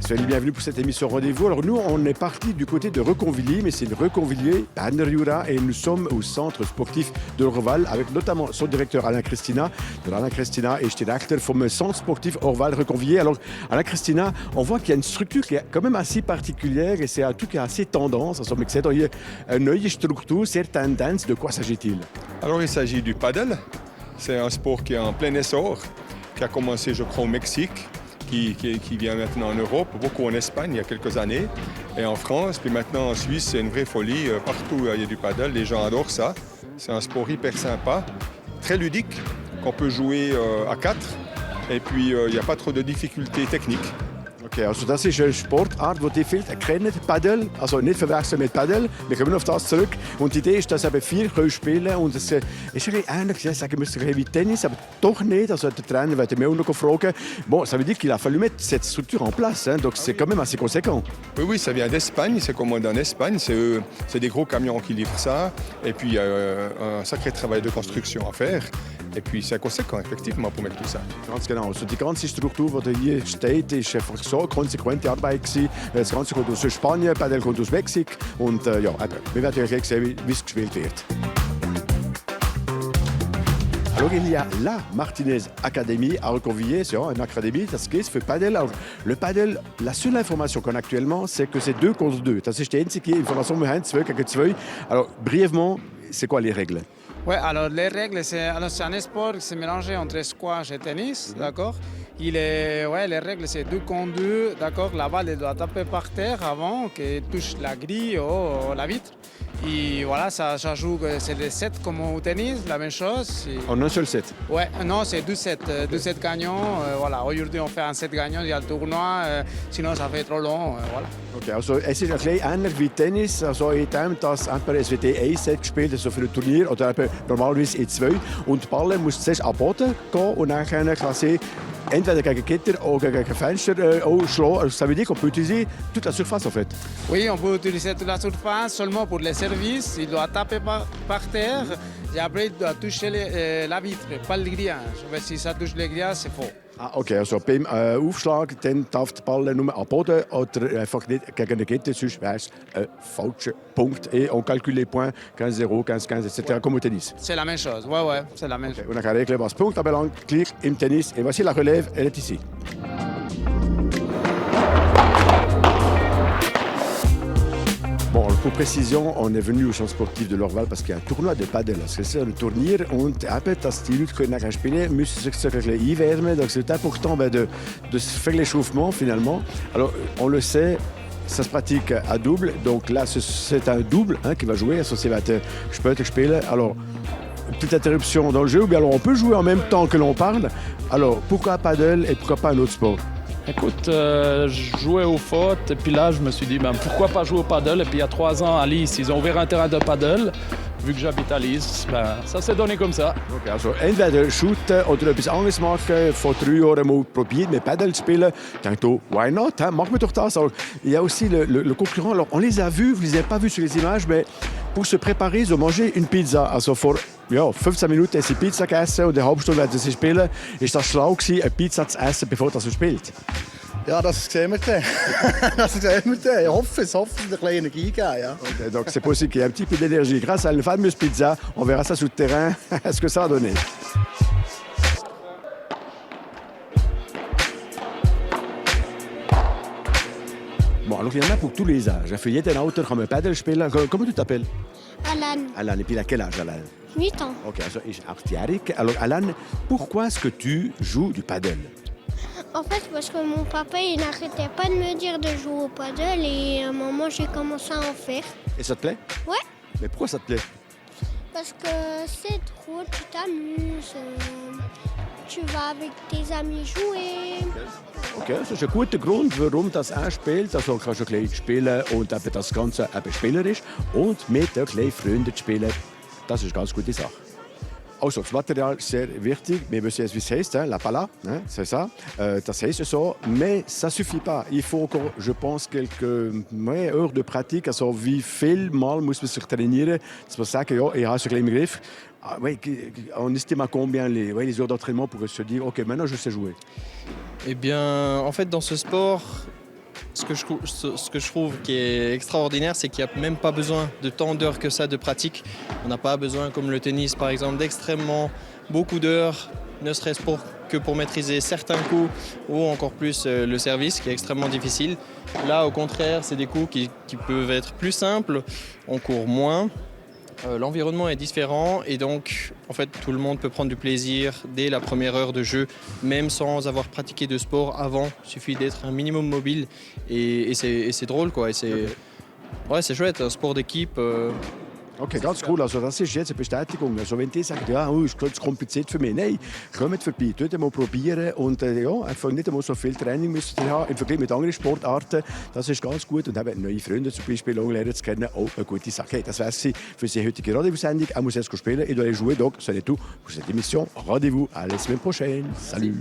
soyez les bienvenus pour cette émission Rendez-vous. Alors nous, on est parti du côté de Reconvilliers, mais c'est de Reconvilliers, Pannerjura, et nous sommes au centre sportif de Orval, avec notamment son directeur Alain Christina. Alain Christina est directeur vom centre sportif Orval Reconvilliers. Alors Alain Christina, on voit qu'il y a une structure qui est quand même assez particulière et c'est un truc qui est assez tendance. Also, il y a une neue structure, c'est tendance. De quoi s'agit-il? Alors il s'agit du paddle. C'est un sport qui est en plein essor, qui a commencé je crois au Mexique, qui vient maintenant en Europe, beaucoup en Espagne il y a quelques années, et en France, puis maintenant en Suisse, c'est une vraie folie. Partout il y a du paddle, les gens adorent ça. C'est un sport hyper sympa, très ludique, qu'on peut jouer à 4, et puis il n'y a pas trop de difficultés techniques. Okay, also das ist eine Sportart, die viele kennen, Paddle, also nicht verwechseln mit Paddle. Wir kommen auf das zurück. Und die Idee ist, dass eben 4 können spielen und es ist ein bisschen ähnlich, ich sage wie Tennis, aber doch nicht. Also der Trainer wird mir auch noch fragen. Bon, ça veut dire qu'il a fallu mettre cette structure en place, hein, donc c'est quand même assez conséquent. Oui, ça vient d'Espagne, c'est commandé en Espagne, c'est des gros camions qui livrent ça, et puis il y a un sacré travail de construction à faire. Et puis c'est conséquent, effectivement, pour mettre tout ça. Ganz genau. Also die ganze Struktur, die hier steht, ist einfach so eine konsequente Arbeit gewesen. Das Ganze kommt aus Spanien, Padel kommt aus Mexiko. Und ja, wir werden euch sehen, wie es gespielt wird. Alors, il y a la Martinez Academy à Reconvilliers, c'est une académie, das geht für Padel. Alors, le Padel, la seule information qu'on a actuellement, c'est que c'est 2 contre 2. Das ist die einzige Information, wir haben 2 gegen 2. Alors, brièvement, c'est quoi les règles? Oui, alors les règles, c'est un sport qui s'est mélangé entre squash et tennis, d'accord. Les règles, c'est 2 contre 2, d'accord. La balle, elle doit taper par terre avant qu'elle touche la grille ou la vitre. Et voilà, ça joue, c'est des 7 comme au tennis, la même chose. En un seul set? Ouais, non, c'est 2 sets, 2 sets gagnants. Voilà, aujourd'hui, on fait un set gagnant, il y a le tournoi, sinon ça fait trop long, voilà. Okay, also es ist ein bisschen ähnlich wie Tennis, also in dem, dass es wird ein Set gespielt, also für ein Turnier, oder eben normalerweise in 2. Und die Balle muss zuerst am Boden gehen und dann kann sie entweder gegen Gitter oder gegen Fenster schlagen. Also, ça veut dire qu'on peut utiliser toute la surface en fait. Oui, on peut utiliser toute la surface seulement pour les services. Il doit taper par terre et après il doit toucher la vitre, pas le grillage. Si ça touche le grillage, c'est faux. Ah, okay, also beim Aufschlag dann darf der Ball nur am Boden oder einfach nicht gegen den Gitter, sonst wäre es ein falscher Punkt. Et on calcule les points 15-0, 15-15, etc. comme au tennis. C'est la même chose, ouais, c'est la même chose. On a qu'à régler ce point anbelangt, gleich im Tennis. Et voici la relève, elle est ici. Bon, pour précision, on est venu au centre sportif de l'Orval parce qu'il y a un tournoi de Padel. C'est ça, le tournoi. Und eben, dass die Leute nachher spielen müssen sich ein bisschen einwärmen. Donc c'est important de faire l'échauffement finalement. Alors, on le sait, ça se pratique à double. Donc là, c'est un double qui va jouer. Also, c'est später spielen. Alors, petite interruption dans le jeu. Ou bien alors, on peut jouer en même temps que l'on parle. Alors, pourquoi Padel et pourquoi pas un autre sport? Écoute, je jouais au foot et puis là, je me suis dit, pourquoi pas jouer au paddle? Et puis il y a 3 ans, à Lys, ils ont ouvert un terrain de paddle. Vu que j'habite à Lys, ça s'est donné comme ça. Okay, also entweder shooten oder etwas anderes machen. Vor 3 Jahren mal probiert, mit Paddle zu spielen. Ich dachte, oh, why not? Hein? Machen wir doch das. Alors, il y a aussi le concurrent. Alors, on les a vus, vous ne les avez pas vus sur les images, mais pour se préparer, ils ont mangé une pizza. Also vor 15 Minuten haben sie Pizza gegessen und eine halbe Stunde werden sie spielen. Ist das schlau gewesen, eine Pizza zu essen, bevor man spielt? Ja, das sehen wir dann. Das sehen wir dann. Ich hoffe, es ein bisschen Energie geben. Ja. Okay, donc c'est possible qu'il y ait un petit peu d'énergie. Grâce à une fameuse pizza, on verra ça sur le terrain, ce que ça a donné. Bon, alors il y en a pour tous les âges. Für jeden Alter kann man Paddle spielen. Comment tu t'appelles? Alan, Alan, et puis à quel âge, Alan? 8 ans. Ok, also ist 8-jährig. Alors Alan, pourquoi est-ce que tu joues du paddle? En fait, parce que mon papa, il n'arrêtait pas de me dire de jouer au paddle et à un moment, j'ai commencé à en faire. Et ça te plaît? Ouais, Mais pourquoi ça te plaît? parce que c'est drôle, tu t'amuses, tu vas avec tes amis jouer. Okay, das ist ein guter Grund, warum das er spielt. Also kannst du ein bisschen spielen und eben das Ganze eben spielerisch und mit den kleinen Freunden spielen. Das ist eine ganz gute Sache. Also, das Material ist sehr wichtig. Wir wissen jetzt, wie es heißt, la pala, c'est ça. Das heißt so, mais ça ne suffit pas. Il faut encore, je pense, quelques heures de pratique. Also, wie viel Mal muss man sich trainieren, dass man sagt, ja, ich habe es im Griff. Ah, ouais, on estime à combien les heures d'entraînement pour se dire, OK, maintenant je sais jouer? Eh bien, en fait, dans ce sport, ce que je trouve qui est extraordinaire, c'est qu'il n'y a même pas besoin de tant d'heures que ça de pratique. On n'a pas besoin, comme le tennis par exemple, d'extrêmement beaucoup d'heures, ne serait-ce que pour maîtriser certains coups ou encore plus le service qui est extrêmement difficile. Là, au contraire, c'est des coups qui peuvent être plus simples, on court moins. L'environnement est différent et donc en fait tout le monde peut prendre du plaisir dès la première heure de jeu, même sans avoir pratiqué de sport avant. Il suffit d'être un minimum mobile et c'est drôle quoi. Et c'est chouette, un sport d'équipe. Okay, ganz cool. Also das ist jetzt eine Bestätigung. Also wenn die sagen, ja, ist zu kompliziert für mich. Nein, kommt vorbei, mal probieren und ja, einfach nicht einmal so viel Training müssen Sie haben im Vergleich mit anderen Sportarten. Das ist ganz gut und eben neue Freunde zum Beispiel lernen zu kennen, auch eine gute Sache. Hey, das wäre es für die heutige Radiosendung. Er muss jetzt spielen. Ich dois aller jouer, donc ce n'est tout pour cette émission. Rendez-vous à la semaine prochaine. Salut.